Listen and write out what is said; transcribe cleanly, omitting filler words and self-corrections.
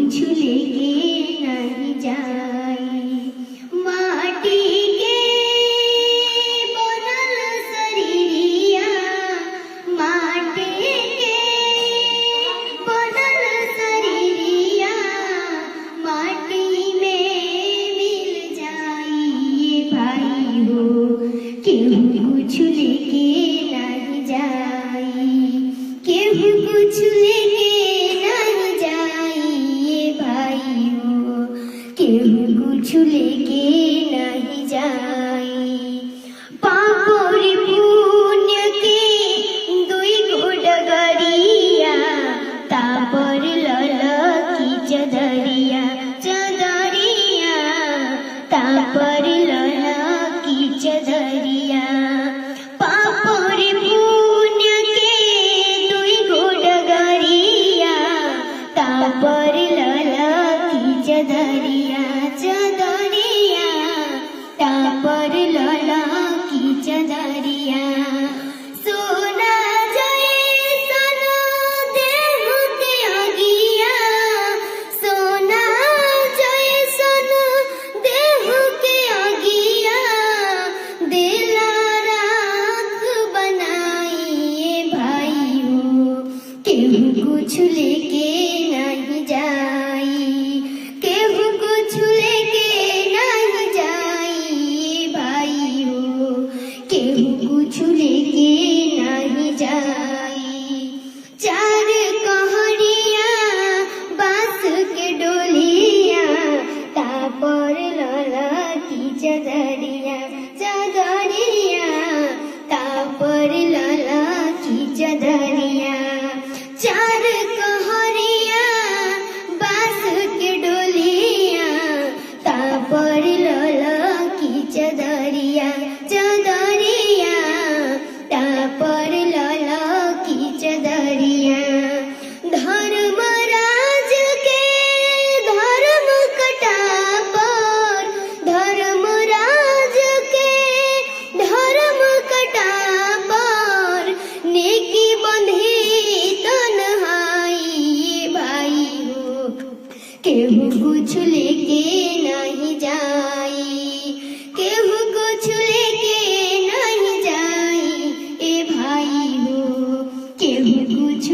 कुछ लेके नहीं जाई। माटी के बनल शरीरिया, माटी के बनल शरीरिया, माटी में मिल जाई भाई हो। केहू कुछ लेके नहीं जाई, केहू कुछ लेके नहीं जाई भाई हो। केहू कुछ लेके नहीं जाई। पाप और पुण्य के दुई गो डगरिया, तापर ललकी चदरिया, चदरिया तापर ललकी चदरिया। पाप और पुण्य के दुई गो डगरिया, तापर ललकी चदरिया, चदरिया तापर ललकी चदरिया। सोना जैसन देह के अगिया, सोना जैसन देह के अगिया, दिला राख बनाई भाई हो। केहू कुछ लेके नहीं जाई, केहू कुछ लेके नहीं जाई भाई हो। केहू कुछ लेके नहीं जाई। चार कहरिया बांस के डोलिया, तापर ललकी चदरिया, चदरिया तापर ललकी चदरिया। चार कहरिया बांस के डोलिया, तापर ललकी चदरिया, चदरिया तापर ललकी चदरिया। धर्मराज के धर्म कटापर, धर्मराज के धर्म कटापर, नेकी बंधी तन्हाई भाई हो। केहू कुछ लेके नहीं जाई, केहू कुछ लेके नहीं जाई ए भाई हो। केहू कुछ